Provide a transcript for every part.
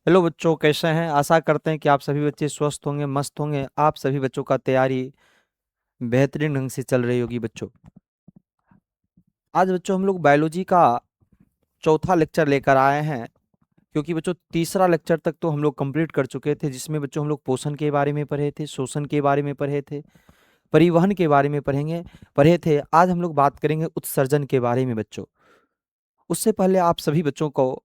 Hello बच्चों, कैसे हैं? आशा करते हैं कि आप सभी बच्चे स्वस्थ होंगे, मस्त होंगे। आप सभी बच्चों का तैयारी बेहतरीन ढंग से चल रही होगी बच्चों। आज बच्चों हम लोग बायोलॉजी का चौथा लेक्चर लेकर आए हैं, क्योंकि बच्चों तीसरा लेक्चर तक तो हम लोग कंप्लीट कर चुके थे, जिसमें बच्चों हम लोग पोषण के बारे में पढ़े थे, शोषण के बारे में पढ़े थे, परिवहन के बारे में पढ़े थे। आज हम लोग बात करेंगे उत्सर्जन के बारे में बच्चों। उससे पहले आप सभी बच्चों को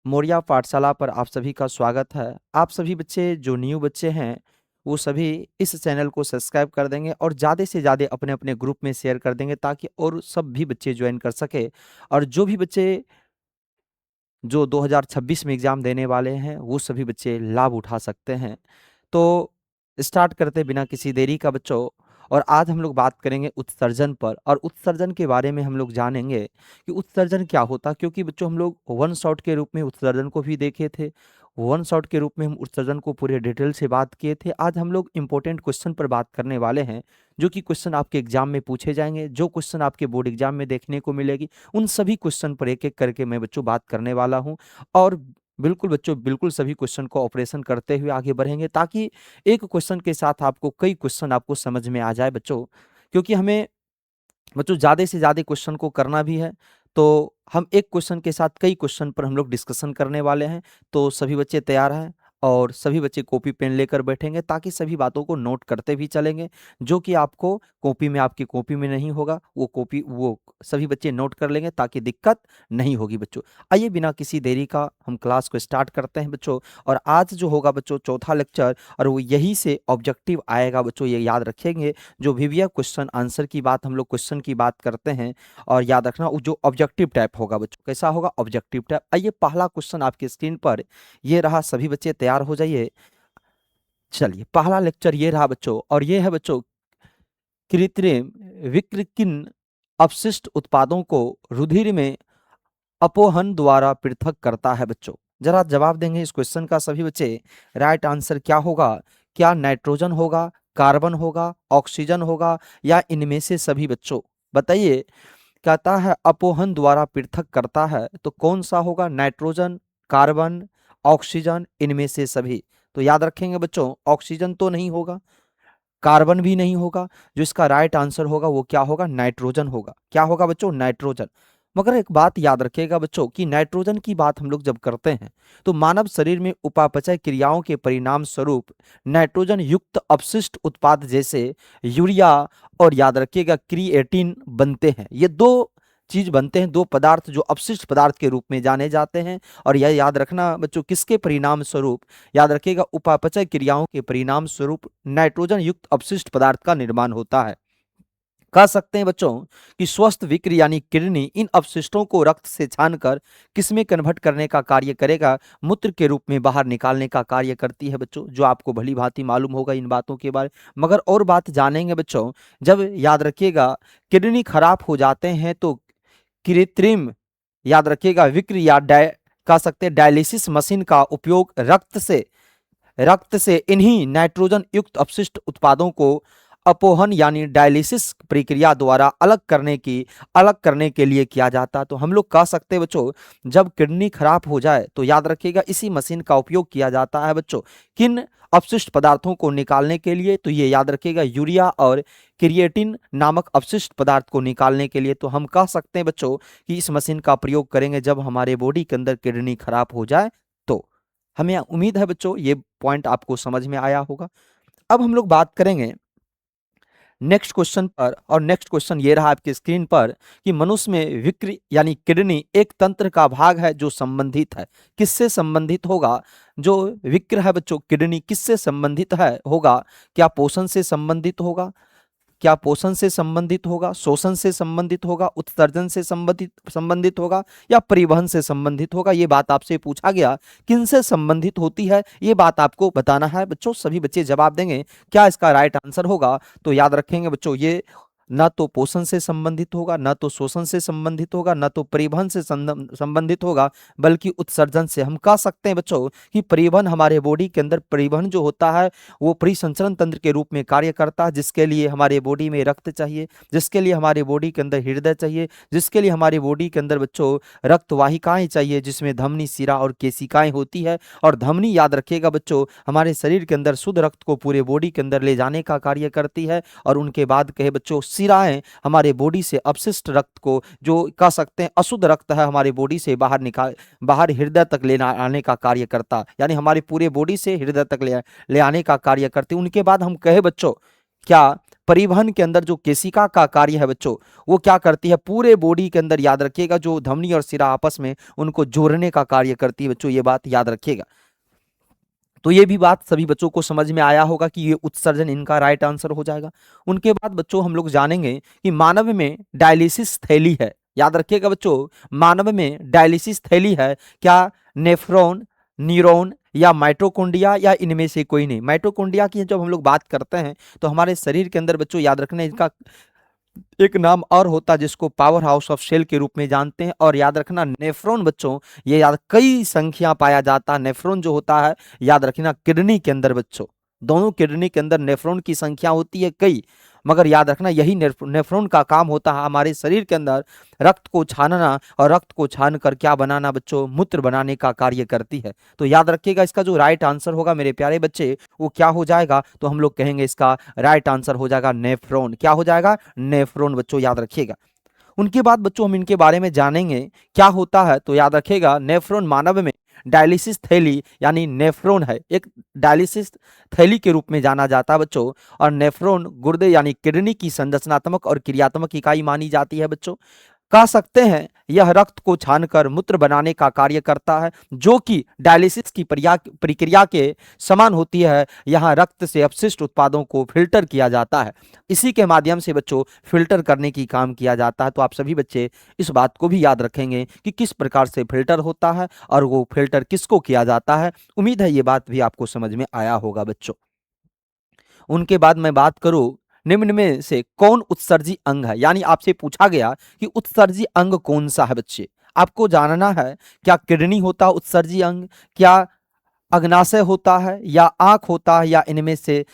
मौर्या पाठशाला पर आप सभी का स्वागत है। आप सभी बच्चे जो न्यू बच्चे हैं वो सभी इस चैनल को सब्सक्राइब कर देंगे और ज़्यादा से ज़्यादा अपने अपने ग्रुप में शेयर कर देंगे, ताकि और सब भी बच्चे ज्वाइन कर सके। और जो भी बच्चे जो 2026 में एग्ज़ाम देने वाले हैं वो सभी बच्चे लाभ उठा सकते हैं। तो स्टार्ट करते बिना किसी देरी का बच्चों। और आज हम लोग बात करेंगे उत्सर्जन पर, और उत्सर्जन के बारे में हम लोग जानेंगे कि उत्सर्जन क्या होता, क्योंकि बच्चों हम लोग वन शॉट के रूप में उत्सर्जन को भी देखे थे। वन शॉट के रूप में हम उत्सर्जन को पूरे डिटेल से बात किए थे। आज हम लोग इंपॉर्टेंट क्वेश्चन पर बात करने वाले हैं, जो कि क्वेश्चन आपके एग्जाम में पूछे जाएंगे, जो क्वेश्चन आपके बोर्ड एग्जाम में देखने को मिलेगी। उन सभी क्वेश्चन पर एक एक करके मैं बच्चों बात करने वाला हूँ। और बिल्कुल बच्चों, बिल्कुल सभी क्वेश्चन को ऑपरेशन करते हुए आगे बढ़ेंगे, ताकि एक क्वेश्चन के साथ आपको कई क्वेश्चन आपको समझ में आ जाए बच्चों। क्योंकि हमें बच्चों ज़्यादा से ज़्यादा क्वेश्चन को करना भी है, तो हम एक क्वेश्चन के साथ कई क्वेश्चन पर हम लोग डिस्कशन करने वाले हैं। तो सभी बच्चे तैयार हैं और सभी बच्चे कॉपी पेन लेकर बैठेंगे, ताकि सभी बातों को नोट करते भी चलेंगे। जो कि आपको आपकी कॉपी में नहीं होगा, वो सभी बच्चे नोट कर लेंगे, ताकि दिक्कत नहीं होगी बच्चों। आइए बिना किसी देरी का हम क्लास को स्टार्ट करते हैं बच्चों। और आज जो होगा बच्चों चौथा लेक्चर, और वो यही से ऑब्जेक्टिव आएगा बच्चों, ये याद रखेंगे। जो भी क्वेश्चन आंसर की बात, हम लोग क्वेश्चन की बात करते हैं, और याद रखना वो जो ऑब्जेक्टिव टाइप होगा बच्चों, कैसा होगा? Objective type. आइए पहला क्वेश्चन आपकी स्क्रीन पर ये रहा, सभी बच्चे तैयार हो जाइए। चलिए पहला लेक्चर ये रहा बच्चों, और ये है बच्चों कृत्रिम विकृकिन अपशिष्ट उत्पादों को रुधिर में अपोहन द्वारा पृथक करता है बच्चों। जरा जवाब देंगे इस क्वेश्चन का सभी बच्चे। राइट आंसर क्या होगा? क्या नाइट्रोजन होगा, कार्बन होगा, ऑक्सीजन होगा, या इनमें से सभी बच्चों? बताइए। कहता है अपोहन द्वारा पृथक करता है, तो कौन सा होगा? नाइट्रोजन, कार्बन, ऑक्सीजन, इनमें से सभी? तो याद रखेंगे बच्चों, ऑक्सीजन तो नहीं होगा, कार्बन भी नहीं होगा। जो इसका राइट आंसर होगा वो क्या होगा? नाइट्रोजन होगा। क्या होगा बच्चों? नाइट्रोजन। मगर एक बात याद रखिएगा बच्चों कि नाइट्रोजन की बात हम लोग जब करते हैं, तो मानव शरीर में उपापचय क्रियाओं के परिणाम स्वरूप नाइट्रोजन युक्त अपशिष्ट उत्पाद जैसे यूरिया और याद रखिएगा क्रिएटिन बनते हैं। ये दो चीज बनते हैं, दो पदार्थ जो अपशिष्ट पदार्थ के रूप में जाने जाते हैं। और यह याद रखना बच्चों, किसके परिणाम स्वरूप? याद रखिएगा उपापचय क्रियाओं के परिणाम स्वरूप नाइट्रोजन युक्त अपशिष्ट पदार्थ का निर्माण होता है। कह सकते हैं बच्चों कि स्वस्थ विक्र यानी किडनी इन अपशिष्टों को रक्त से छानकर किसमें कन्वर्ट करने का कार्य करेगा? मूत्र के रूप में बाहर निकालने का कार्य करती है बच्चों, जो आपको भली भांति मालूम होगा इन बातों के बारे में। मगर और बात जानेंगे बच्चों, जब याद रखिएगा किडनी खराब हो जाते हैं, तो कृत्रिम याद रखिएगा विक्र या कह सकते हैं डायलिसिस मशीन का उपयोग रक्त से इन्हीं नाइट्रोजन युक्त अपशिष्ट उत्पादों को अपोहन यानी डायलिसिस प्रक्रिया द्वारा अलग करने के लिए किया जाता। तो हम लोग कह सकते हैं बच्चों, जब किडनी खराब हो जाए तो याद रखिएगा इसी मशीन का उपयोग किया जाता है बच्चों। किन अपशिष्ट पदार्थों को निकालने के लिए? तो ये याद रखिएगा यूरिया और क्रिएटिन नामक अपशिष्ट पदार्थ को निकालने के लिए। तो हम कह सकते हैं बच्चों कि इस मशीन का प्रयोग करेंगे जब हमारे बॉडी के अंदर किडनी खराब हो जाए। तो हमें उम्मीद है बच्चों ये पॉइंट आपको समझ में आया होगा। अब हम लोग बात करेंगे नेक्स्ट क्वेश्चन पर, और नेक्स्ट क्वेश्चन ये रहा आपकी स्क्रीन पर कि मनुष्य में विक्र यानी किडनी एक तंत्र का भाग है जो संबंधित है। किससे संबंधित होगा? जो विक्र है बच्चों, किडनी किससे संबंधित है होगा? क्या पोषण से संबंधित होगा? क्या पोषण से संबंधित होगा, शोषण से संबंधित होगा, उत्सर्जन से संबंधित होगा, या परिवहन से संबंधित होगा? ये बात आपसे पूछा गया, किनसे संबंधित होती है ये बात आपको बताना है बच्चों। सभी बच्चे जवाब देंगे। क्या इसका राइट आंसर होगा? तो याद रखेंगे बच्चों, ये ना तो पोषण से संबंधित होगा, ना तो शोषण से संबंधित होगा, ना तो परिवहन से संबंधित होगा, बल्कि उत्सर्जन से। हम कह सकते हैं बच्चों कि परिवहन, हमारे बॉडी के अंदर परिवहन जो होता है वो परिसंचरण तंत्र के रूप में कार्य करता है, जिसके लिए हमारे बॉडी में रक्त चाहिए, जिसके लिए हमारे बॉडी के अंदर हृदय चाहिए, जिसके लिए हमारे बॉडी के अंदर बच्चों रक्त वाहिकाएं चाहिए, जिसमें धमनी, शिरा और केशिकाएं होती है। और धमनी, याद रखिएगा बच्चों, हमारे शरीर के अंदर शुद्ध रक्त को पूरे बॉडी के अंदर ले जाने का कार्य करती है। और उनके बाद कहे बच्चों, शिराएं हमारे बॉडी से अपशिष्ट रक्त को, जो कह सकते हैं अशुद्ध रक्त है, हमारे बॉडी से बाहर हृदय तक ले आने का कार्य करता, यानी हमारे पूरे बॉडी से हृदय तक ले आने का कार्य करती। उनके बाद हम कहे बच्चों, क्या परिवहन के अंदर जो केशिका का कार्य है बच्चों, वो क्या करती है, पूरे बॉडी के अंदर, याद रखिएगा, जो धमनी और शिरा आपस में उनको जोड़ने का कार्य करती है बच्चों, ये बात याद रखिएगा। तो ये भी बात सभी बच्चों को समझ में आया होगा कि ये उत्सर्जन इनका राइट आंसर हो जाएगा। उनके बाद बच्चों हम लोग जानेंगे कि मानव में डायलिसिस थैली है। याद रखिएगा बच्चों, मानव में डायलिसिस थैली है क्या? नेफ्रॉन, न्यूरॉन या माइटोकॉन्ड्रिया, या इनमें से कोई नहीं। माइटोकॉन्ड्रिया की जब हम लोग बात करते हैं तो हमारे शरीर के अंदर बच्चों, याद रखना, इनका एक नाम और होता है जिसको पावर हाउस ऑफ सेल के रूप में जानते हैं। और याद रखना, नेफ्रॉन बच्चों, ये याद, कई संख्या पाया जाता है। नेफ्रॉन जो होता है, याद रखना, किडनी के अंदर बच्चों, दोनों किडनी के अंदर नेफ्रॉन की संख्या होती है कई, मगर याद रखना यही नेफ्रॉन का काम होता है हमारे शरीर के अंदर रक्त को छानना, और रक्त को छान कर क्या बनाना बच्चों, मूत्र बनाने का कार्य करती है। तो याद रखिएगा, इसका जो राइट आंसर होगा मेरे प्यारे बच्चे, वो क्या हो जाएगा, तो हम लोग कहेंगे इसका राइट आंसर हो जाएगा नेफ्रॉन। क्या हो जाएगा? नेफ्रॉन बच्चों, याद रखिएगा। उनके बाद बच्चों हम इनके बारे में जानेंगे क्या होता है। तो याद रखिएगा, नेफ्रॉन मानव में डायलिसिस थैली यानी नेफ्रॉन है, एक डायलिसिस थैली के रूप में जाना जाता है बच्चों। और नेफ्रॉन गुर्दे यानी किडनी की संरचनात्मक और क्रियात्मक इकाई मानी जाती है बच्चों। कह सकते हैं यह रक्त को छानकर मूत्र बनाने का कार्य करता है, जो कि डायलिसिस की प्रक्रिया के समान होती है। यहाँ रक्त से अपशिष्ट उत्पादों को फिल्टर किया जाता है, इसी के माध्यम से बच्चों फिल्टर करने की काम किया जाता है। तो आप सभी बच्चे इस बात को भी याद रखेंगे कि किस प्रकार से फिल्टर होता है और वो फिल्टर किसको किया जाता है। उम्मीद है ये बात भी आपको समझ में आया होगा बच्चों। उनके बाद मैं बात करूं, निम्न में से कौन उत्सर्जी अंग है, यानी आपसे पूछा गया कि उत्सर्जी अंग कौन सा है बच्चे, आपको जानना है। क्या किडनी होता है उत्सर्जी अंग, क्या अग्नाशय होता है, या आंख होता है, या इनमें से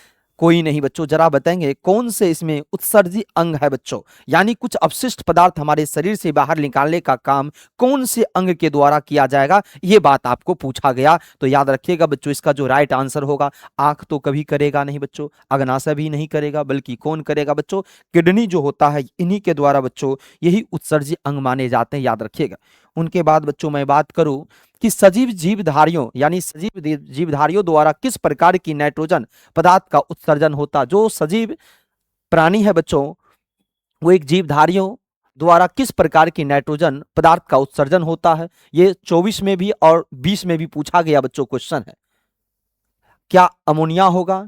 कोई नहीं बच्चों? जरा बताएंगे कौन से इसमें उत्सर्जी अंग है बच्चों, यानी कुछ अपशिष्ट पदार्थ हमारे शरीर से बाहर निकालने का काम कौन से अंग के द्वारा किया जाएगा, ये बात आपको पूछा गया। तो याद रखिएगा बच्चों, इसका जो राइट आंसर होगा, आंख तो कभी करेगा नहीं बच्चों, अग्नाशय भी नहीं करेगा, बल्कि कौन करेगा बच्चों? किडनी जो होता है, इन्हीं के द्वारा बच्चों यही उत्सर्जी अंग माने जाते हैं, याद रखिएगा। उनके बाद बच्चों मैं बात करूं कि सजीव जीवधारियों यानी सजीव जीवधारियों द्वारा किस प्रकार की नाइट्रोजन पदार्थ का उत्सर्जन होता। जो सजीव प्राणी है बच्चों, वो एक जीवधारियों द्वारा किस प्रकार की नाइट्रोजन पदार्थ का उत्सर्जन होता है। ये 24 में भी और 20 में भी पूछा गया बच्चों क्वेश्चन है। क्या अमोनिया होगा,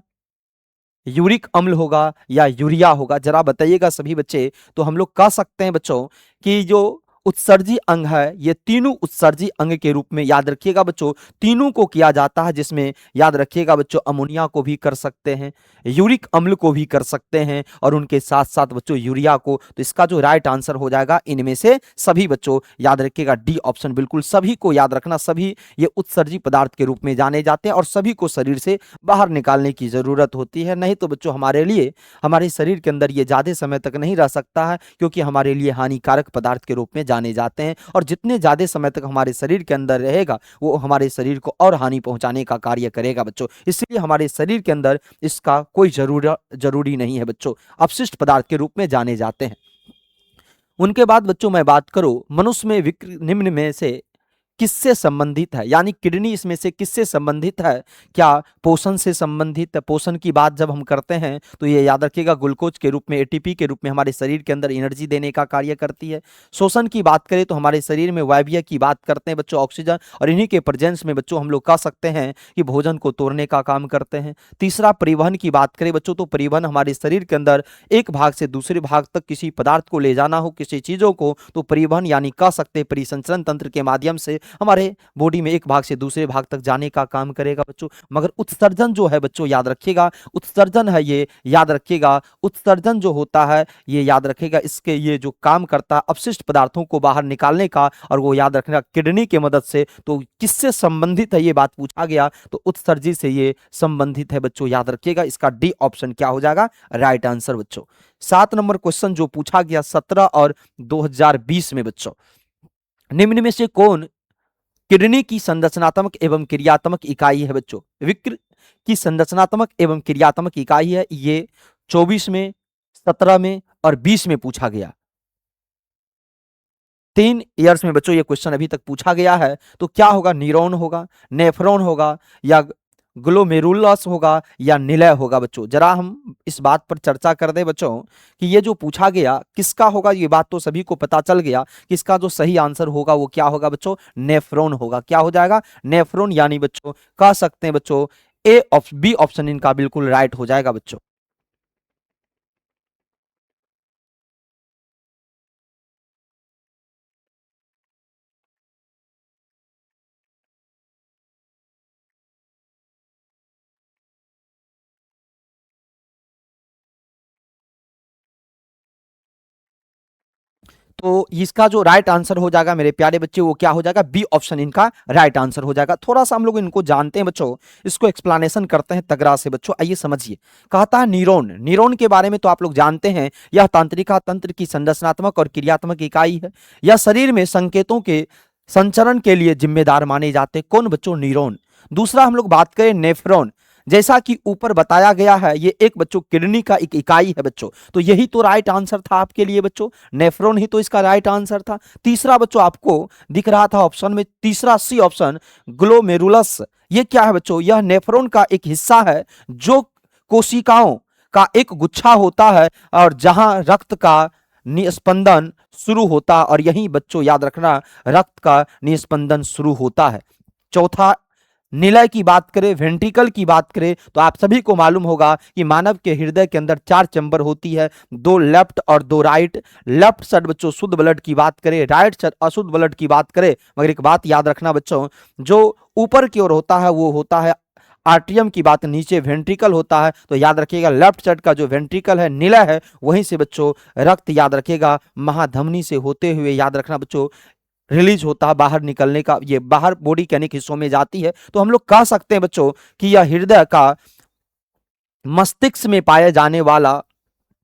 यूरिक अम्ल होगा, या यूरिया होगा? जरा बताइएगा सभी बच्चे। तो हम लोग कह सकते हैं बच्चों कि जो उत्सर्जी अंग है, ये तीनों उत्सर्जी अंग के रूप में, याद रखिएगा बच्चों, तीनों को किया जाता है, जिसमें याद रखिएगा बच्चों अमोनिया को भी कर सकते हैं, यूरिक अम्ल को भी कर सकते हैं, और उनके साथ साथ बच्चों यूरिया को। तो इसका जो राइट आंसर हो जाएगा इनमें से सभी बच्चों, याद रखिएगा डी ऑप्शन। बिल्कुल सभी को याद रखना, सभी ये उत्सर्जी पदार्थ के रूप में जाने जाते हैं और सभी को शरीर से बाहर निकालने की जरूरत होती है। नहीं तो बच्चों हमारे लिए, हमारे शरीर के अंदर ये ज्यादा समय तक नहीं रह सकता है, क्योंकि हमारे लिए हानिकारक पदार्थ के रूप में जाने जाते हैं। और जितने ज्यादा समय तक हमारे शरीर के अंदर रहेगा, वो हमारे शरीर को और हानि पहुंचाने का कार्य करेगा बच्चों। इसलिए हमारे शरीर के अंदर इसका कोई जरूरी नहीं है बच्चों, अपशिष्ट पदार्थ के रूप में जाने जाते हैं। उनके बाद बच्चों मैं बात करूं, मनुष्य में निम्न में से किससे संबंधित है, यानी किडनी इसमें से किससे संबंधित है। क्या पोषण से संबंधित है? पोषण की बात जब हम करते हैं तो ये याद रखिएगा ग्लूकोज के रूप में, एटीपी के रूप में हमारे शरीर के अंदर एनर्जी देने का कार्य करती है। शोषण की बात करें तो हमारे शरीर में वायवीय की बात करते हैं बच्चों, ऑक्सीजन, और इन्हीं के प्रेजेंस में बच्चों हम लोग कह सकते हैं कि भोजन को तोड़ने का काम करते हैं। तीसरा, परिवहन की बात करें बच्चों, तो परिवहन हमारे शरीर के अंदर एक भाग से दूसरे भाग तक किसी पदार्थ को ले जाना हो, किसी चीजों को, तो परिवहन यानी कह सकते हैं परिसंचरण तंत्र के माध्यम से हमारे बॉडी में एक भाग से दूसरे भाग तक जाने का काम करेगा बच्चों। मगर उत्सर्जन जो है बच्चों याद रखिएगा, उत्सर्जन है ये याद रखिएगा, उत्सर्जन जो होता है ये याद रखिएगा, इसके ये जो काम करता है अपशिष्ट पदार्थों को बाहर निकालने का, और वो याद रखना किडनी के मदद से। तो किससे संबंधित है ये बात पूछा गया, तो उत्सर्जी से ये संबंधित है बच्चों, याद रखिएगा। इसका डी ऑप्शन क्या हो जाएगा, राइट आंसर बच्चों। 7 नंबर क्वेश्चन जो पूछा गया 17 और 2020 में बच्चों, निम्न में से कौन किडनी की संरचनात्मक एवं क्रियात्मक इकाई है बच्चों। विक्र की संरचनात्मक एवं क्रियात्मक इकाई है, ये 24 में, 17 में और 20 में पूछा गया। 3 ईयर्स में बच्चों ये क्वेश्चन अभी तक पूछा गया है। तो क्या होगा, न्यूरॉन होगा, नेफ्रॉन होगा, या ग्लोमेरुलस होगा, या निलय होगा बच्चों। जरा हम इस बात पर चर्चा कर दें बच्चों कि ये जो पूछा गया किसका होगा, ये बात तो सभी को पता चल गया कि इसका जो सही आंसर होगा वो क्या होगा बच्चों, नेफ्रॉन होगा। क्या हो जाएगा, नेफ्रॉन, यानी बच्चों कह सकते हैं बच्चों बी ऑप्शन इनका बिल्कुल राइट हो जाएगा बच्चों। तो इसका जो राइट आंसर हो जाएगा मेरे प्यारे बच्चे, वो क्या हो जाएगा, बी ऑप्शन इनका राइट आंसर हो जाएगा। थोड़ा सा हम लोग इनको जानते हैं बच्चों, इसको एक्सप्लेनेशन करते हैं तगड़ा से बच्चों। आइए समझिए, कहता है न्यूरॉन, न्यूरॉन के बारे में तो आप लोग जानते हैं, यह तंत्रिका तंत्र की संरचनात्मक और क्रियात्मक इकाई है। यह शरीर में संकेतों के संचरण के लिए जिम्मेदार माने जाते हैं। कौन बच्चों, न्यूरॉन। दूसरा हम लोग बात करें नेफ्रॉन, जैसा कि ऊपर बताया गया है, ये एक बच्चों किडनी का एक इकाई है बच्चों। तो यही तो राइट आंसर था आपके लिए बच्चों, नेफ्रॉन ही तो इसका राइट आंसर था। तीसरा बच्चों आपको दिख रहा था ऑप्शन में, तीसरा सी ऑप्शन, ग्लोमेरुलस, ये क्या है बच्चों, यह नेफ्रॉन का एक हिस्सा है जो कोशिकाओं का एक गुच्छा होता है, और जहां रक्त का निस्पंदन शुरू होता है, और यही बच्चों याद रखना रक्त का निस्पंदन शुरू होता है। चौथा, निलय की बात करें, वेंट्रिकल की बात करें, तो आप सभी को मालूम होगा कि मानव के हृदय के अंदर 4 चैम्बर होती है, 2 लेफ्ट और 2 राइट। लेफ्ट साइड बच्चों शुद्ध ब्लड की बात करें, राइट साइड अशुद्ध ब्लड की बात करें। मगर एक बात याद रखना बच्चों, जो ऊपर की ओर होता है वो होता है आर्टियम की बात, नीचे वेंट्रिकल होता है। तो याद रखिएगा लेफ्ट साइड का जो वेंट्रिकल है, निलय है, वहीं से बच्चों रक्त याद रखिएगा महाधमनी से होते हुए याद रखना बच्चों रिलीज होता है, बाहर निकलने का, ये बाहर बॉडी के अनेक हिस्सों में जाती है। तो हम लोग कह सकते हैं बच्चों कि यह हृदय का मस्तिष्क में पाया जाने वाला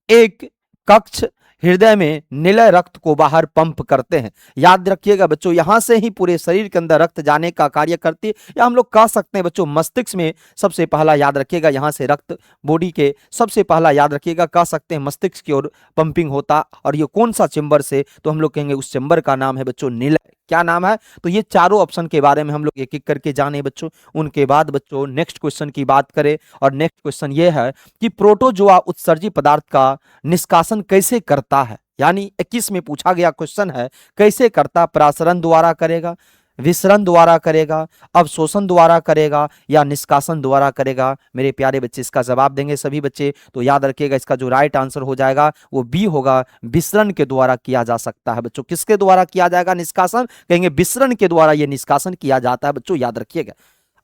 एक कक्ष हृदय में निलय रक्त को बाहर पंप करते हैं। याद रखिएगा बच्चों, यहां से ही पूरे शरीर के अंदर रक्त जाने का कार्य करती है, या हम लोग कह सकते हैं बच्चों मस्तिष्क में सबसे पहला याद रखिएगा, यहां से रक्त बॉडी के सबसे पहला याद रखिएगा, कह सकते हैं मस्तिष्क की ओर पंपिंग होता। और ये कौन सा चेंबर से, तो हम लोग कहेंगे उस चेंबर का नाम है बच्चों निलय। क्या नाम है, तो ये चारों ऑप्शन के बारे में हम लोग एक एक करके जाने बच्चों। उनके बाद बच्चों नेक्स्ट क्वेश्चन की बात करें, और नेक्स्ट क्वेश्चन ये है कि प्रोटोजोआ उत्सर्जी पदार्थ का निष्कासन कैसे करता है। यानी 21 में पूछा गया क्वेश्चन है, कैसे करता, प्रासरण द्वारा करेगा, विसरण द्वारा करेगा, अवशोषण द्वारा करेगा, या निष्कासन द्वारा करेगा। मेरे प्यारे बच्चे इसका जवाब देंगे सभी बच्चे, तो याद रखिएगा इसका जो राइट आंसर हो जाएगा वो बी होगा, विसरण के द्वारा किया जा सकता है बच्चों। किसके द्वारा किया जाएगा निष्कासन, कहेंगे विसरण के द्वारा ये निष्कासन किया जाता है बच्चों, याद रखिएगा।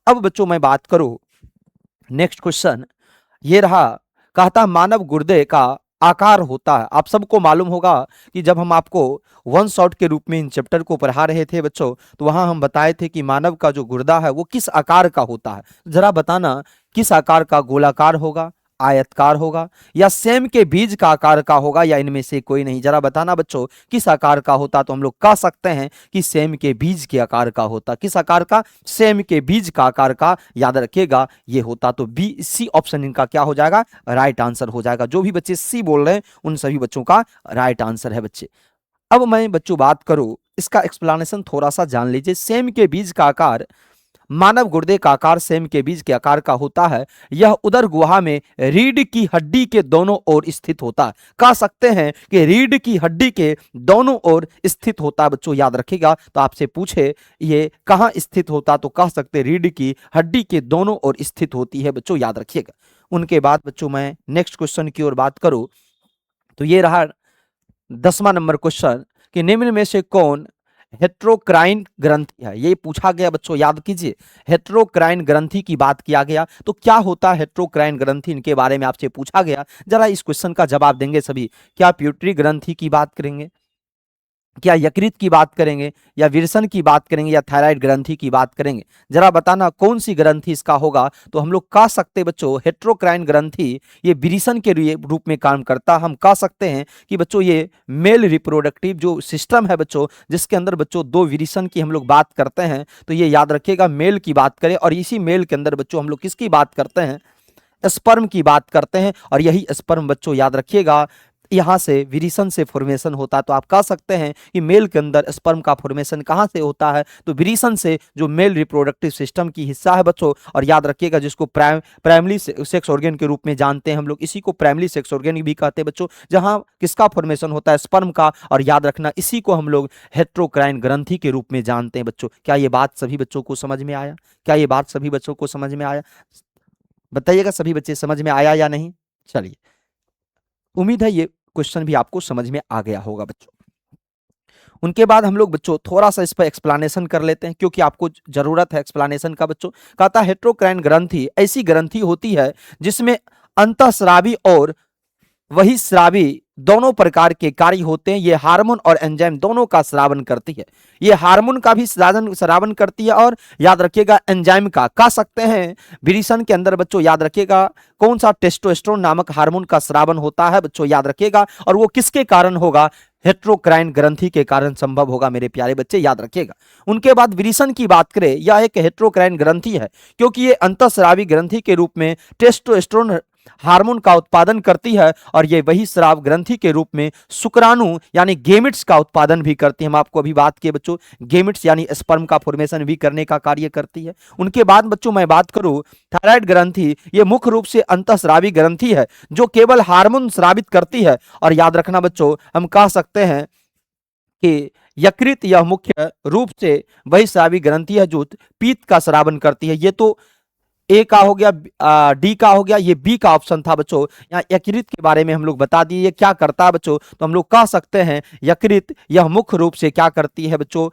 अब बच्चों मैं बात करूं नेक्स्ट क्वेश्चन, ये रहा, कहता मानव गुर्दे का आकार होता है। आप सबको मालूम होगा कि जब हम आपको वन शॉट के रूप में इन चैप्टर को पढ़ा रहे थे बच्चों, तो वहां हम बताए थे कि मानव का जो गुर्दा है वो किस आकार का होता है। जरा बताना किस आकार का, गोलाकार होगा, आयतकार होगा, या सेम के बीज का आकार का होगा, या इनमें से कोई नहीं। जरा बताना बच्चों किस आकार का होता, तो हम लोग कह सकते हैं कि सेम के बीज के आकार का होता। किस आकार का, सेम के बीज का आकार का, याद रखिएगा ये होता। तो बी सी ऑप्शन इनका क्या हो जाएगा, राइट आंसर हो जाएगा। जो भी बच्चे सी बोल रहे हैं उन सभी बच्चों का राइट आंसर है बच्चे। अब मैं बच्चों बात करूं, इसका एक्सप्लेनेशन थोड़ा सा जान लीजिए। सेम के बीज का आकार, मानव गुर्दे का आकार सेम के बीज के आकार का होता है। यह उदर गुहा में रीढ़ की हड्डी के दोनों ओर स्थित होता है। कह सकते हैं कि रीढ़ की हड्डी के दोनों ओर स्थित होता है बच्चों, याद रखिएगा। तो आपसे पूछे ये कहां स्थित होता, तो कह सकते हैं रीढ़ की हड्डी के दोनों ओर स्थित होती है बच्चों, याद रखिएगा। उनके बाद बच्चों मैं नेक्स्ट क्वेश्चन की ओर बात करूं, तो ये रहा 10वां नंबर क्वेश्चन कि निम्न में से कौन हेट्रोक्राइन ग्रंथि है, ये पूछा गया बच्चों, याद कीजिए। हेट्रोक्राइन ग्रंथि की बात किया गया, तो क्या होता है हेट्रोक्राइन ग्रंथि, इनके बारे में आपसे पूछा गया। जरा इस क्वेश्चन का जवाब देंगे सभी। क्या प्यूटरी ग्रंथि की बात करेंगे, क्या यकृत की बात करेंगे, या विरसन की बात करेंगे, या थायराइड ग्रंथि की बात करेंगे। जरा बताना कौन सी ग्रंथि इसका होगा। तो हम लोग कह सकते बच्चों हेट्रोक्राइन ग्रंथि ये विरसन के रूप में काम करता। हम कह सकते हैं कि बच्चों ये मेल रिप्रोडक्टिव जो सिस्टम है बच्चों, जिसके अंदर बच्चों दो विरसन की हम लोग बात करते हैं, तो ये याद रखिएगा मेल की बात करें। और इसी मेल के अंदर बच्चों हम लोग किसकी बात करते हैं, स्पर्म की बात करते हैं। और यही स्पर्म बच्चों याद रखिएगा यहां से विरिसन से फॉर्मेशन होता है। तो आप कह सकते हैं कि मेल के अंदर स्पर्म का फॉर्मेशन कहां से होता है, तो विरिसन से, जो मेल रिप्रोडक्टिव सिस्टम की हिस्सा है बच्चों। और याद रखिएगा जिसको प्राइमरी सेक्स ऑर्गन के रूप में जानते हैं हम लोग, इसी को प्राइमरी सेक्स ऑर्गन भी कहते हैं बच्चों, जहां किसका फॉर्मेशन होता है, स्पर्म का। और याद रखना इसी को हम लोग हेट्रोक्राइन ग्रंथि के रूप में जानते हैं बच्चों। क्या ये बात सभी बच्चों को समझ में आया, क्या ये बात सभी बच्चों को समझ में आया, बताइएगा सभी बच्चे समझ में आया या नहीं। चलिए, उम्मीद है ये क्वेश्चन भी आपको समझ में आ गया होगा बच्चों। उनके बाद हम लोग बच्चों थोड़ा सा इस पर एक्सप्लेनेशन कर लेते हैं, क्योंकि आपको जरूरत है एक्सप्लेनेशन का बच्चों। कहता है हेट्रोक्राइन ग्रंथि ऐसी ग्रंथि होती है जिसमें अंतःस्रावी और वही स्रावी दोनों प्रकार के कार्य होते हैं। ये हार्मोन और एंजाइम दोनों का स्रावन करती है। ये हार्मोन का भी स्रावन करती है, और याद रखिएगा एंजाइम का कह सकते हैं। विरिसन के अंदर बच्चों याद रखिएगा कौन सा, टेस्टोस्टेरोन नामक हार्मोन का स्रावन होता है बच्चों, याद रखिएगा। और वो किसके कारण होगा, हेट्रोक्राइन ग्रंथि के कारण संभव होगा मेरे प्यारे बच्चे, याद रखिएगा। उनके बाद विरिसन की बात करें, यह एक हेट्रोक्राइन ग्रंथि है क्योंकि ये अंतःस्रावी ग्रंथि के रूप में टेस्टोस्टेरोन हार्मोन का उत्पादन करती है, और ये वही स्राव ग्रंथि के रूप में शुक्राणु यानी गेमिट्स का उत्पादन भी करती है। हम आपको अभी बात किए बच्चों, गेमिट्स यानी स्पर्म का फॉर्मेशन भी करने का कार्य करती है। उनके बाद बच्चों मैं बात करूं थायराइड ग्रंथि, ये मुख्य रूप से अंतःस्रावी ग्रंथि है जो केवल हार्मोन स्रावित करती है। और याद रखना बच्चों हम कह सकते हैं कि यकृत यह मुख्य रूप से वही स्रावी ग्रंथि है जो पीत का स्रावन करती है। ये तो ए का हो गया, डी का हो गया, ये बी का ऑप्शन था बच्चों। यहाँ यकृत के बारे में हम लोग बता दिए ये क्या करता है बच्चों, तो हम लोग कह सकते हैं यकृत यह मुख्य रूप से क्या करती है बच्चों,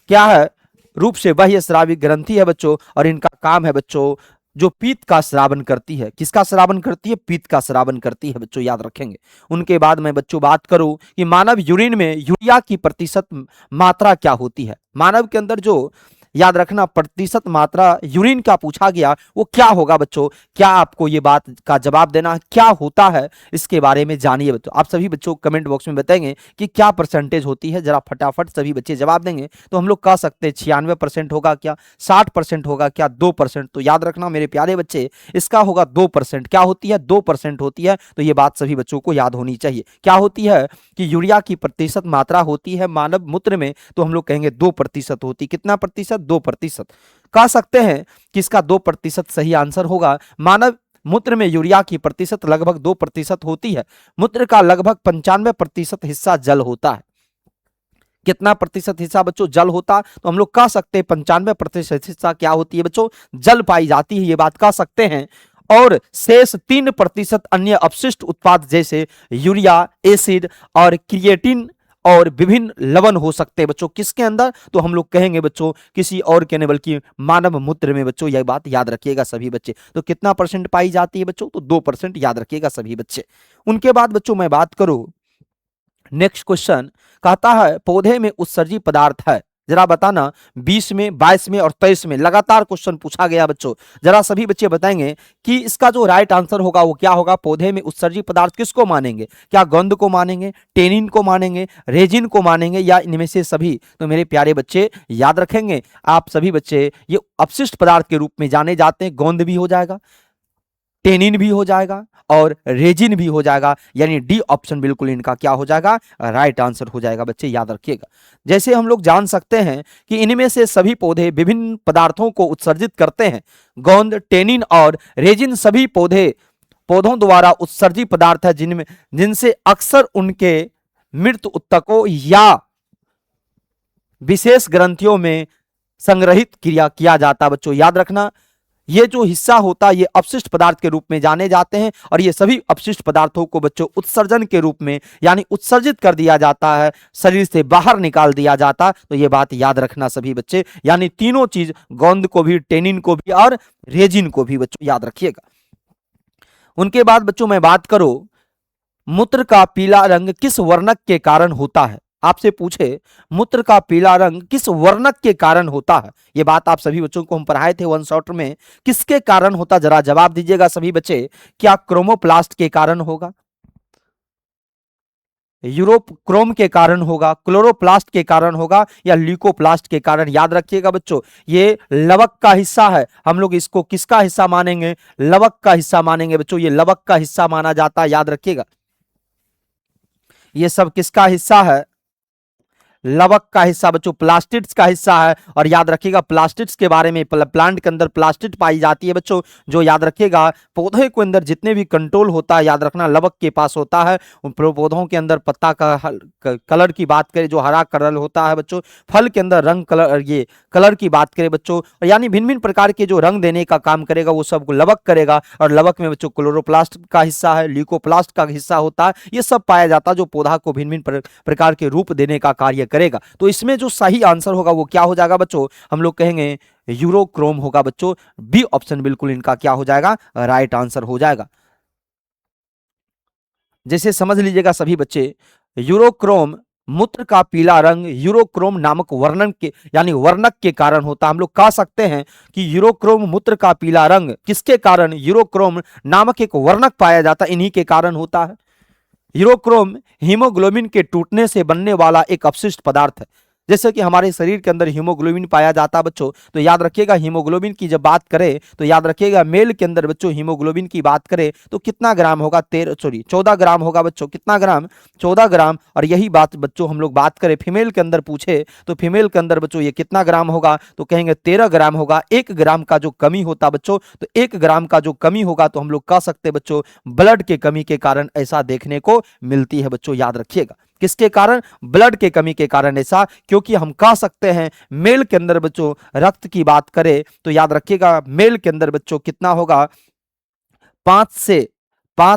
क्या है रूप से वह स्रावी ग्रंथि है बच्चों। और इनका काम है बच्चों जो पीत का स्रावन करती है। किसका स्रावन करती है, पीत का स्रावन करती है बच्चों, याद रखेंगे। उनके बाद मैं बच्चों बात करूं कि मानव यूरिन में यूरिया की प्रतिशत मात्रा क्या होती है। मानव के अंदर जो याद रखना प्रतिशत मात्रा यूरिन का पूछा गया वो क्या होगा बच्चों। क्या आपको ये बात का जवाब देना क्या होता है, इसके बारे में जानिए बच्चों। आप सभी बच्चों कमेंट बॉक्स में बताएंगे कि क्या परसेंटेज होती है, जरा फटाफट सभी बच्चे जवाब देंगे। तो हम लोग कह सकते हैं 96% होगा क्या, 60% होगा क्या, 2%। तो याद रखना मेरे प्यारे बच्चे इसका होगा 2%। क्या होती है, 2% होती है। तो ये बात सभी बच्चों को याद होनी चाहिए। क्या होती है कि यूरिया की प्रतिशत मात्रा होती है मानव मूत्र में, तो हम लोग कहेंगे 2% होती। कितना प्रतिशत, 2%। कह सकते हैं कि इसका 2% सही आंसर होगा। मानव मूत्र में यूरिया की प्रतिशत लगभग 2% होती है। मूत्र का लगभग 95% हिस्सा जल होता है। कितना प्रतिशत हिस्सा बच्चों, जल होता। तो हम लोग कह सकते हैं 95% हिस्सा क्या होती है बच्चों, जल पाई जाती है, ये बात कह सकते हैं। और शेष 3% अन्य अपशिष्ट उत्पाद जैसे यूरिया, एसिड और क्रिएटिन और विभिन्न लवण हो सकते हैं बच्चों। किसके अंदर, तो हम लोग कहेंगे बच्चों किसी और के नहीं बल्कि मानव मूत्र में बच्चों। यह बात याद रखिएगा सभी बच्चे। तो कितना परसेंट पाई जाती है बच्चों, तो 2% याद रखिएगा सभी बच्चे। उनके बाद बच्चों मैं बात करूं नेक्स्ट क्वेश्चन, कहता है पौधे में उत्सर्जी पदार्थ है। जरा बताना 20 में, 22 में और 23 में लगातार क्वेश्चन पूछा गया बच्चों। जरा सभी बच्चे बताएंगे कि इसका जो राइट आंसर होगा वो क्या होगा। पौधे में उत्सर्जी पदार्थ किसको मानेंगे, क्या गोंद को मानेंगे, टेनिन को मानेंगे, रेजिन को मानेंगे, या इनमें से सभी। तो मेरे प्यारे बच्चे याद रखेंगे आप सभी बच्चे ये अपशिष्ट पदार्थ के रूप में जाने जाते हैं। गोंद भी हो जाएगा, टेनिन भी हो जाएगा और रेजिन भी हो जाएगा, यानी डी ऑप्शन बिल्कुल इनका क्या हो जाएगा, राइट आंसर हो जाएगा बच्चे, याद रखिएगा। जैसे हम लोग जान सकते हैं कि इनमें से सभी पौधे विभिन्न पदार्थों को उत्सर्जित करते हैं। गोंद, टेनिन और रेजिन सभी पौधों द्वारा उत्सर्जित पदार्थ है जिनसे अक्सर उनके मृत उत्तकों या विशेष ग्रंथियों में संग्रहित किया जाता बच्चों, याद रखना। ये जो हिस्सा होता है ये अपशिष्ट पदार्थ के रूप में जाने जाते हैं और ये सभी अपशिष्ट पदार्थों को बच्चों उत्सर्जन के रूप में यानी उत्सर्जित कर दिया जाता है, शरीर से बाहर निकाल दिया जाता। तो ये बात याद रखना सभी बच्चे, यानी तीनों चीज, गोंद को भी, टेनिन को भी और रेजिन को भी बच्चों याद रखिएगा। उनके बाद बच्चों मैं बात करूं, मूत्र का पीला रंग किस वर्णक के कारण होता है। आपसे पूछे मूत्र का पीला रंग किस वर्णक के कारण होता है, यह बात आप सभी बच्चों को हम पढ़ाए थे वन शॉट में, किसके कारण होता, जरा जवाब दीजिएगा सभी बच्चे। क्या क्रोमोप्लास्ट के कारण होगा, यूरोप क्रोम के कारण होगा, क्लोरोप्लास्ट के कारण होगा या ल्यूकोप्लास्ट के कारण। याद रखिएगा बच्चों, ये लवक का हिस्सा है, हम लोग इसको किसका हिस्सा मानेंगे, लवक का हिस्सा मानेंगे बच्चों, ये लवक का हिस्सा माना जाता है, याद रखिएगा। ये सब किसका हिस्सा है, लवक का हिस्सा बच्चों, प्लास्टिड्स का हिस्सा है। और याद रखिएगा प्लास्टिड्स के बारे में, प्लांट के अंदर प्लास्टिड पाई जाती है बच्चों, जो याद रखिएगा पौधे के अंदर जितने भी कंट्रोल होता है याद रखना लवक के पास होता है। पौधों के अंदर पत्ता का कलर की बात करें जो हरा कलर होता है बच्चों, फल के अंदर रंग कलर, ये कलर की बात करें बच्चों, यानी भिन्न भिन्न प्रकार के जो रंग देने का काम करेगा वो सब लवक करेगा। और लवक में बच्चों क्लोरोप्लास्ट का हिस्सा है, ल्यूकोप्लास्ट का हिस्सा होता है, ये सब पाया जाता है जो पौधा को भिन्न भिन्न प्रकार के रूप देने का कार्य करेगा। तो इसमें जो सही आंसर होगा वो क्या हो जाएगा बच्चों, हम लोग कहेंगे यूरोक्रोम होगा बच्चों। बी ऑप्शन बिल्कुल इनका क्या हो जाएगा, राइट आंसर हो जाएगा। जैसे समझ लीजिएगा सभी बच्चे, यूरोक्रोम मूत्र का पीला रंग यूरोक्रोम नामक वर्णन के यानी वर्णक के कारण होता है। हम लोग कह सकते हैं कि यूरोक्रोम मूत्र का पीला रंग किसके कारण, यूरोक्रोम नामक एक वर्णक पाया जाता है, इन्हीं के कारण होता है। यूरोक्रोम हीमोग्लोबिन के टूटने से बनने वाला एक अपशिष्ट पदार्थ है। जैसे कि हमारे शरीर के अंदर हीमोग्लोबिन पाया जाता है बच्चों, तो याद रखिएगा हीमोग्लोबिन की जब बात करें तो याद रखिएगा मेल के अंदर बच्चों हीमोग्लोबिन की बात करें तो कितना ग्राम होगा, 14 ग्राम होगा बच्चों, कितना ग्राम, 14 ग्राम। और यही बात बच्चों हम लोग बात करें फीमेल के अंदर पूछे तो फीमेल के अंदर बच्चों ये कितना ग्राम होगा, तो कहेंगे 13 ग्राम होगा। 1 ग्राम का जो कमी होता बच्चों, तो 1 ग्राम का जो कमी होगा तो हम लोग कह सकते बच्चों ब्लड के कमी के कारण ऐसा देखने को मिलती है बच्चों, याद रखिएगा। किसके कारण, ब्लड के कमी के कारण ऐसा, क्योंकि हम कह सकते हैं मेल के अंदर बच्चों रक्त की बात करें तो याद रखिएगा मेल के अंदर बच्चों कितना होगा, 5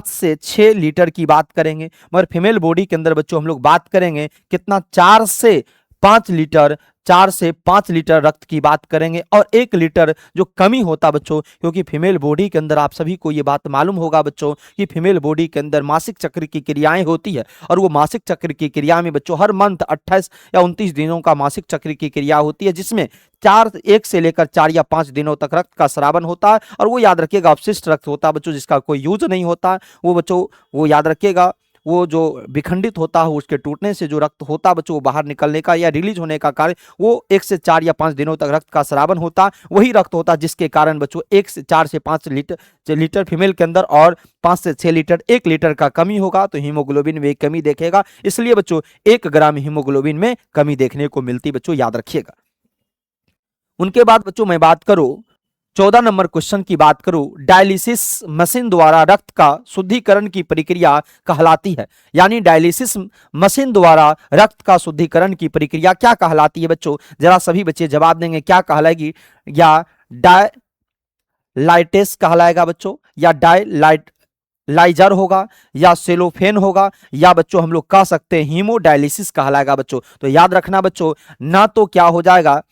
से 6 लीटर की बात करेंगे, मगर फीमेल बॉडी के अंदर बच्चों हम लोग बात करेंगे कितना, 4 से 5 लीटर, 4 से 5 लीटर रक्त की बात करेंगे। और 1 लीटर जो कमी होता बच्चों, क्योंकि फीमेल बॉडी के अंदर आप सभी को ये बात मालूम होगा बच्चों कि फीमेल बॉडी के अंदर मासिक चक्र की क्रियाएं होती है, और वो मासिक चक्र की क्रिया में बच्चों हर मंथ 28 या 29 दिनों का मासिक चक्र की क्रिया होती है, जिसमें 1 से लेकर 4 या 5 दिनों तक रक्त का स्रावन होता है। और वो याद रखिएगा अपशिष्ट रक्त होता है बच्चों, जिसका कोई यूज नहीं होता वो बच्चों, वो याद रखिएगा वो जो विखंडित होता है उसके टूटने से जो रक्त होता है बच्चों वो बाहर निकलने का या रिलीज होने का कार्य, वो 1 से 4 या 5 दिनों तक रक्त का स्रावन होता, वही रक्त होता जिसके कारण बच्चों 4 से 5 लीटर फीमेल के अंदर और 5 से 6 लीटर, 1 लीटर का कमी होगा तो हीमोग्लोबिन में कमी देखेगा। इसलिए बच्चों 1 ग्राम हीमोग्लोबिन में कमी देखने को मिलती बच्चों, याद रखिएगा। उनके बाद बच्चों मैं बात करूं 14 नंबर क्वेश्चन की बात करूं, डायलिसिस मशीन द्वारा रक्त का शुद्धिकरण की प्रक्रिया कहलाती है, यानी डायलिसिस मशीन द्वारा रक्त का शुद्धिकरण की प्रक्रिया क्या कहलाती है बच्चों, जरा सभी बच्चे जवाब देंगे क्या कहलाएगी, या डायलाइटेस कहलाएगा बच्चों, या लाइजर होगा, या सेलोफेन होगा, या बच्चों हम लोग कह सकते हैं हीमोडायलिसिस कहलाएगा बच्चों। तो याद रखना बच्चों, ना तो क्या हो जाएगा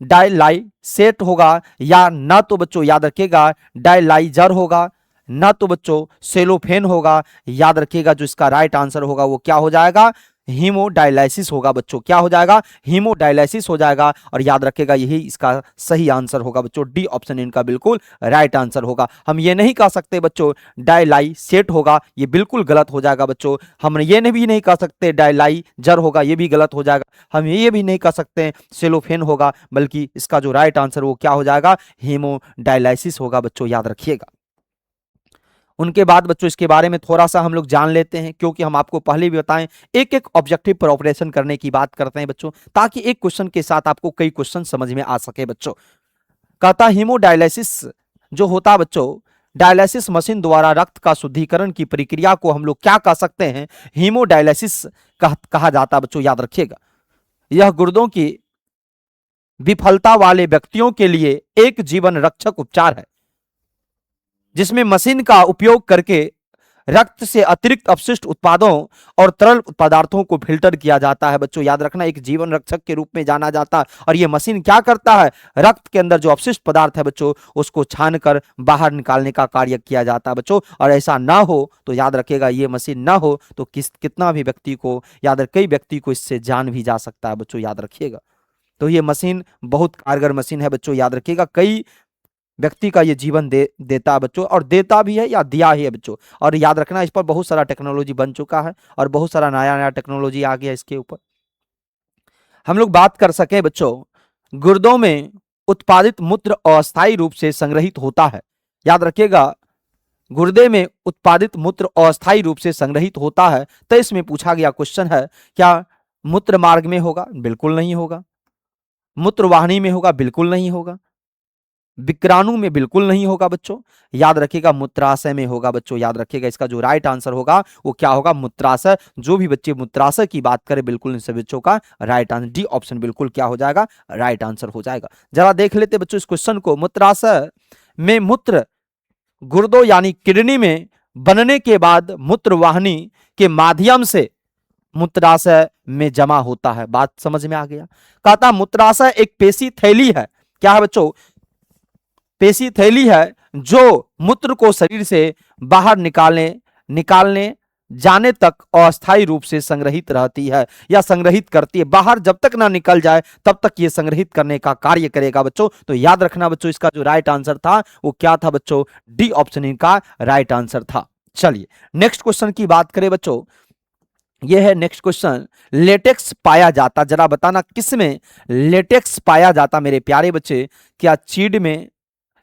डायलाइसेट होगा, या ना तो बच्चों याद रखिएगा डायलाइजर होगा, ना तो बच्चों सेलोफेन होगा। याद रखिएगा जो इसका राइट आंसर होगा वो क्या हो जाएगा, हीमोडायलाइसिस होगा बच्चों, क्या हो जाएगा, हीमोडायलाइसिस हो जाएगा। और याद रखिएगा यही इसका सही आंसर होगा बच्चों, डी ऑप्शन इनका बिल्कुल राइट आंसर होगा। हम ये नहीं कह सकते बच्चों डायलाइसेट होगा, ये बिल्कुल गलत हो जाएगा बच्चों। हम ये भी नहीं कह सकते डायलाइजर होगा, ये भी गलत हो जाएगा। हम ये भी नहीं कह सकते सेलोफेन होगा, बल्कि इसका जो राइट आंसर वो क्या हो जाएगा, हीमोडायलाइसिस होगा बच्चों, याद रखिएगा। उनके बाद बच्चों इसके बारे में थोड़ा सा हम लोग जान लेते हैं, क्योंकि हम आपको पहले भी बताएं एक एक ऑब्जेक्टिव पर ऑपरेशन करने की बात करते हैं बच्चों, ताकि एक क्वेश्चन के साथ आपको कई क्वेश्चन समझ में आ सके बच्चों। कहता हीमोडायलिसिस जो होता बच्चों, डायलिसिस मशीन द्वारा रक्त का शुद्धिकरण की प्रक्रिया को हम लोग क्या कह सकते हैं, हीमोडायलिसिस कहा जाता बच्चों, याद रखिएगा। यह गुर्दों की विफलता वाले व्यक्तियों के लिए एक जीवन रक्षक उपचार है। जिसमें मशीन का उपयोग करके रक्त से अतिरिक्त अपशिष्ट उत्पादों और तरल पदार्थों को फिल्टर किया जाता है। बच्चों याद रखना, एक जीवन रक्षक के रूप में जाना जाता है। और ये मशीन क्या करता है, रक्त के अंदर जो अपशिष्ट पदार्थ है बच्चों, उसको छानकर बाहर निकालने का कार्य किया जाता है बच्चों। और ऐसा ना हो तो याद रखिएगा, ये मशीन ना हो तो कितना भी व्यक्ति को कई व्यक्ति को इससे जान भी जा सकता है बच्चों, याद रखिएगा। तो ये मशीन बहुत कारगर मशीन है बच्चों, याद रखिएगा। कई व्यक्ति का ये जीवन देता है बच्चों, और देता भी है या दिया ही है बच्चों। और याद रखना, इस पर बहुत सारा टेक्नोलॉजी बन चुका है और बहुत सारा नया नया टेक्नोलॉजी आ गया इसके ऊपर। हम लोग बात कर सके बच्चों, गुर्दों में उत्पादित मूत्र अस्थायी रूप से संग्रहित होता है। याद रखिएगा, गुर्दे में उत्पादित मूत्र अस्थायी रूप से संग्रहित होता है। तो इसमें पूछा गया क्वेश्चन है, क्या मूत्र मार्ग में होगा? बिल्कुल नहीं होगा। मूत्र वाहिनी में होगा? बिल्कुल नहीं होगा। विक्राणु में बिल्कुल नहीं होगा बच्चों। याद रखिएगा, मूत्राशय में होगा बच्चों। याद रखिएगा, इसका जो राइट आंसर होगा वो क्या होगा? मूत्राशय। जो भी बच्चे मूत्राशय की बात करें, बिल्कुल इन सभी बच्चों का राइट आंसर डी ऑप्शन बिल्कुल क्या हो जाएगा? राइट आंसर हो जाएगा। जरा देख लेते बच्चों इस क्वेश्चन को। मूत्राशय में मूत्र गुर्दों यानी किडनी में बनने के बाद मूत्र वाहिनी के माध्यम से मूत्राशय में जमा होता है। बात समझ में आ गया? कहता मूत्राशय एक पेशी थैली है। क्या है बच्चों? पेशी थैली है जो मूत्र को शरीर से बाहर निकालने जाने तक अस्थायी रूप से संग्रहित रहती है या संग्रहित करती है। बाहर जब तक ना निकल जाए तब तक ये संग्रहित करने का कार्य करेगा बच्चों। तो याद रखना बच्चों, इसका जो राइट आंसर था वो क्या था बच्चों? डी ऑप्शन इनका राइट आंसर था। चलिए नेक्स्ट क्वेश्चन की बात करें बच्चों, ये है नेक्स्ट क्वेश्चन। लेटेक्स पाया जाता, जरा बताना किसमें लेटेक्स पाया जाता मेरे प्यारे बच्चे? क्या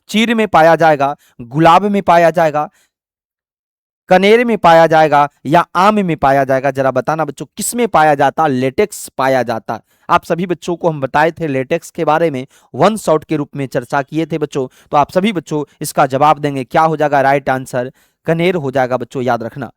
चीड़ में पाया जाएगा, गुलाब में पाया जाएगा, कनेर में पाया जाएगा या आम में पाया जाएगा? जरा बताना बच्चों, किस में पाया जाता लेटेक्स पाया जाता? आप सभी बच्चों को हम बताए थे लेटेक्स के बारे में, वन शॉट के रूप में चर्चा किए थे बच्चों। तो आप सभी बच्चों इसका जवाब देंगे, क्या हो जाएगा राइट आंसर? कनेर हो जाएगा बच्चों, याद रखना।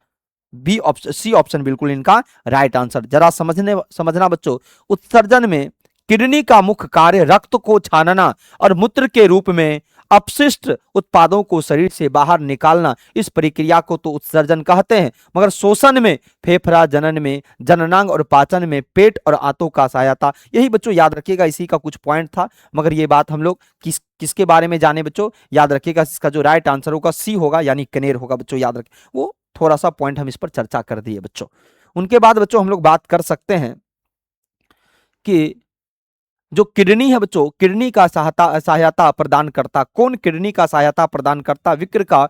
बी ऑप्शन, सी ऑप्शन बिल्कुल इनका राइट आंसर। जरा समझना बच्चों, उत्सर्जन में किडनी का मुख्य कार्य रक्त को छानना और मूत्र के रूप में अपशिष्ट उत्पादों को शरीर से बाहर निकालना। इस प्रक्रिया को तो उत्सर्जन कहते हैं। मगर शोषण में फेफड़ा, जनन में जननांग और पाचन में पेट और आंतों का सहायता। यही बच्चों याद रखिएगा, इसी का कुछ पॉइंट था। मगर ये बात हम लोग किसके बारे में जाने बच्चों? याद रखिएगा, इसका जो राइट आंसर होगा सी होगा, यानी कनेर होगा बच्चों। याद रखिए, वो थोड़ा सा पॉइंट हम इस पर चर्चा कर दिए बच्चों। उनके बाद बच्चों हम लोग बात कर सकते हैं कि जो किडनी है बच्चों, किडनी का सहायता प्रदान करता कौन? किडनी का सहायता प्रदान करता, विक्र का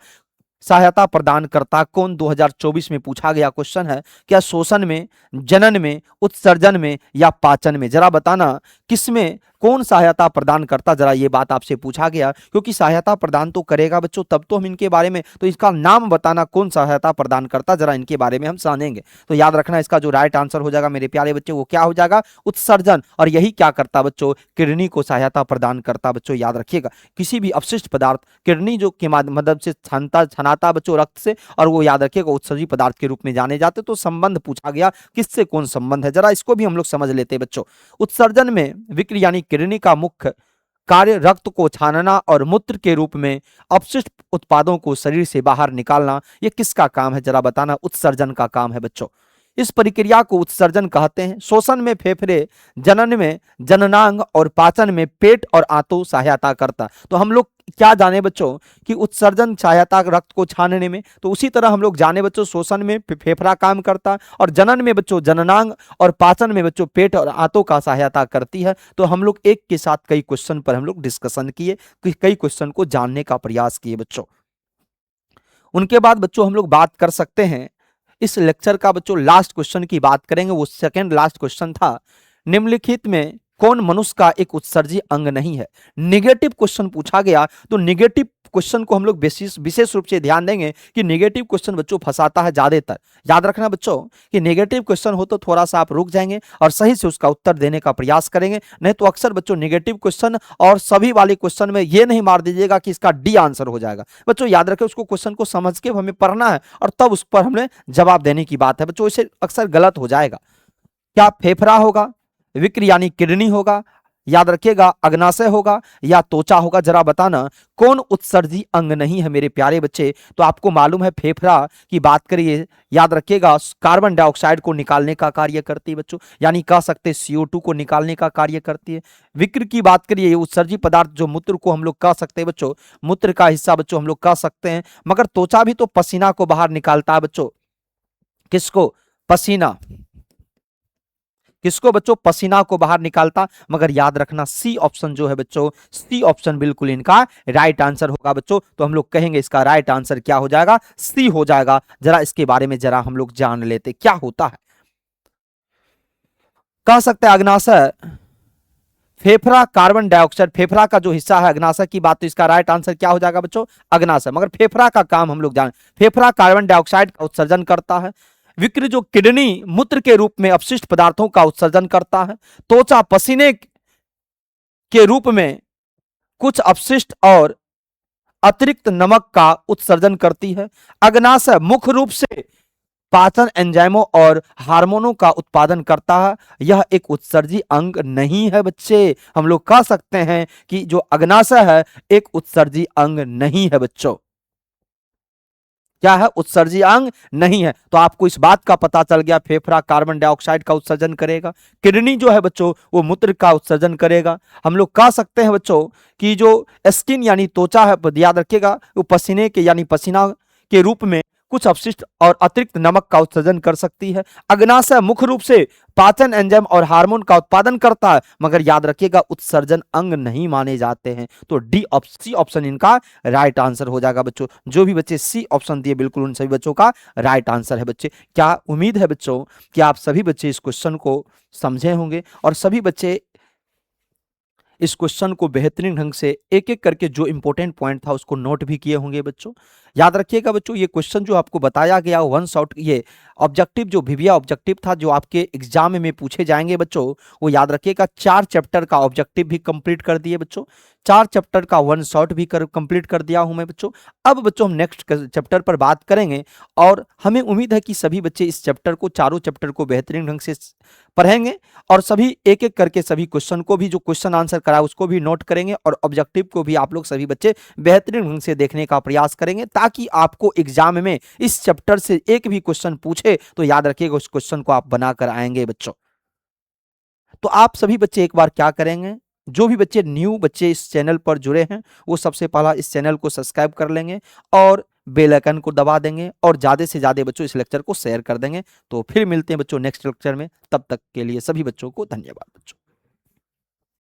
सहायता प्रदान करता कौन? 2024 में पूछा गया क्वेश्चन है। क्या शोषण में, जनन में, उत्सर्जन में या पाचन में? जरा बताना किसमें कौन सहायता प्रदान करता? जरा ये बात आपसे पूछा गया, क्योंकि सहायता प्रदान तो करेगा बच्चों, तब तो हम इनके बारे में, तो इसका नाम बताना कौन सहायता प्रदान करता, जरा इनके बारे में हम जानेंगे। तो याद रखना, इसका जो राइट आंसर हो जाएगा मेरे प्यारे बच्चे, वो क्या हो जाएगा? उत्सर्जन। और यही क्या करता बच्चों? किडनी को सहायता प्रदान करता बच्चों। याद रखिएगा, किसी भी अपशिष्ट पदार्थ किडनी जो के मदद से छनाता बच्चों रक्त से, और वो याद रखिएगा उत्सर्जी पदार्थ के रूप में जाने जाते। तो संबंध पूछा गया, किससे कौन संबंध है, जरा इसको भी हम लोग समझ लेते हैं बच्चों। उत्सर्जन में विक्र यानी किडनी का मुख्य कार्य रक्त को छानना और मूत्र के रूप में अपशिष्ट उत्पादों को शरीर से बाहर निकालना। ये किसका काम है? जरा बताना। उत्सर्जन का काम है बच्चों। इस प्रक्रिया को उत्सर्जन कहते हैं। शोषण में फेफड़े, जनन में जननांग और पाचन में पेट और आंतों सहायता करता। तो हम लोग क्या जाने बच्चों कि उत्सर्जन सहायता रक्त को छानने में, तो उसी तरह हम लोग जाने बच्चों शोषण में फेफड़ा काम करता, और जनन में बच्चों जननांग और पाचन में बच्चों पेट और आंतों का सहायता करती है। तो हम लोग एक के साथ कई क्वेश्चन पर हम लोग डिस्कशन किए, कई क्वेश्चन को जानने का प्रयास किए बच्चों। उनके बाद बच्चों हम लोग बात कर सकते हैं, इस लेक्चर का बच्चों लास्ट क्वेश्चन की बात करेंगे। वो सेकंड लास्ट क्वेश्चन था, निम्नलिखित में कौन मनुष्य का एक उत्सर्जी अंग नहीं है? निगेटिव क्वेश्चन पूछा गया, तो निगेटिव क्वेश्चन को हम लोग विशेष रूप से ध्यान देंगे कि निगेटिव क्वेश्चन बच्चों फंसाता है ज्यादातर। याद रखना बच्चों कि निगेटिव क्वेश्चन हो तो थोड़ा सा आप रुक जाएंगे और सही से उसका उत्तर देने का प्रयास करेंगे। नहीं तो अक्सर बच्चों निगेटिव क्वेश्चन और सभी वाले क्वेश्चन में ये नहीं मार दीजिएगा कि इसका डी आंसर हो जाएगा। बच्चों याद रखें, उसको क्वेश्चन को समझ के हमें पढ़ना है और तब उस पर हमने जवाब देने की बात है बच्चों, इसे अक्सर गलत हो जाएगा। क्या फेफड़ा होगा, विक्र यानी किडनी होगा, याद रखिएगा अग्नाशय होगा या त्वचा होगा, जरा बताना कौन उत्सर्जी अंग नहीं है मेरे प्यारे बच्चे। तो आपको मालूम है फेफड़ा की बात करिए, याद रखिएगा कार्बन डाइऑक्साइड को निकालने का कार्य करती है बच्चों, यानी कह सकते CO2 को निकालने का कार्य करती है। विक्र की बात करिए, उत्सर्जी पदार्थ जो मूत्र को हम लोग कह सकते हैं बच्चों, मूत्र का हिस्सा बच्चों हम लोग कह सकते हैं। मगर त्वचा भी तो पसीना को बाहर निकालता है बच्चों, किसको? पसीना, किसको बच्चों? पसीना को बाहर निकालता। मगर याद रखना सी ऑप्शन जो है बच्चों, सी ऑप्शन बिल्कुल इनका राइट आंसर होगा बच्चों। तो हम लोग कहेंगे इसका राइट आंसर क्या हो जाएगा? सी हो जाएगा। जरा इसके बारे में जरा हम लोग जान लेते क्या होता है। कह सकते हैं अग्नाशय, फेफड़ा कार्बन डाइऑक्साइड, फेफड़ा का जो हिस्सा है अग्नाशय की बात, तो इसका राइट आंसर क्या हो जाएगा बच्चों? अग्नाशय। मगर फेफड़ा का काम हम लोग जान, फेफड़ा कार्बन डाइऑक्साइड का उत्सर्जन करता है। विक्र जो किडनी मूत्र के रूप में अपशिष्ट पदार्थों का उत्सर्जन करता है। त्वचा पसीने के रूप में कुछ अपशिष्ट और अतिरिक्त नमक का उत्सर्जन करती है। अग्नाशय मुख्य रूप से पाचन एंजाइमों और हार्मोनों का उत्पादन करता है। यह एक उत्सर्जी अंग नहीं है बच्चे। हम लोग कह सकते हैं कि जो अग्नाशय है एक उत्सर्जी अंग नहीं है बच्चों। क्या है? उत्सर्जी अंग नहीं है। तो आपको इस बात का पता चल गया, फेफड़ा कार्बन डाइऑक्साइड का उत्सर्जन करेगा, किडनी जो है बच्चों वो मूत्र का उत्सर्जन करेगा। हम लोग कह सकते हैं बच्चों कि जो स्किन यानी त्वचा है, याद रखिएगा वो पसीने के यानी पसीना के रूप में कुछ अपशिष्ट और अतिरिक्त नमक का उत्सर्जन कर सकती है। अग्नाशय मुख्य रूप से पाचन एंजाइम और हार्मोन का उत्पादन करता है, मगर याद रखिएगा उत्सर्जन अंग नहीं माने जाते हैं। तो डी सी ऑप्शन इनका राइट आंसर हो जाएगा बच्चों। जो भी बच्चे सी ऑप्शन दिए बिल्कुल उन सभी बच्चों का राइट आंसर है बच्चे। क्या उम्मीद है बच्चों कि आप सभी बच्चे इस क्वेश्चन को समझे होंगे और सभी बच्चे इस क्वेश्चन को बेहतरीन ढंग से एक एक करके जो इंपॉर्टेंट पॉइंट था उसको नोट भी किए होंगे बच्चों। याद रखिएगा बच्चों ये क्वेश्चन जो आपको बताया गया वन शॉट, ये ऑब्जेक्टिव जो भिविया ऑब्जेक्टिव था जो आपके एग्जाम में पूछे जाएंगे बच्चों, वो याद रखिएगा 4 चैप्टर का ऑब्जेक्टिव भी कंप्लीट कर दिए बच्चों, 4 चैप्टर का वन शॉट भी कंप्लीट कर दिया हूं मैं बच्चों। अब बच्चों हम नेक्स्ट चैप्टर पर बात करेंगे और हमें उम्मीद है कि सभी बच्चे इस चैप्टर को, चारों चैप्टर को बेहतरीन ढंग से पढ़ेंगे और सभी एक एक करके सभी क्वेश्चन को भी, जो क्वेश्चन आंसर करा उसको भी नोट करेंगे और ऑब्जेक्टिव को भी आप लोग सभी बच्चे बेहतरीन ढंग से देखने का प्रयास करेंगे, ताकि आपको एग्जाम में इस चैप्टर से एक भी क्वेश्चन पूछे तो याद रखिएगा उस क्वेश्चन को आप बनाकर आएंगे बच्चों। तो आप सभी बच्चे एक बार क्या करेंगे, जो भी बच्चे न्यू बच्चे इस चैनल पर जुड़े हैं वो सबसे पहला इस चैनल को सब्सक्राइब कर लेंगे और बेल आइकन को दबा देंगे और ज्यादा से ज्यादा बच्चों इस लेक्चर को शेयर कर देंगे। तो फिर मिलते हैं बच्चों नेक्स्ट लेक्चर में, तब तक के लिए सभी बच्चों को धन्यवाद बच्चों।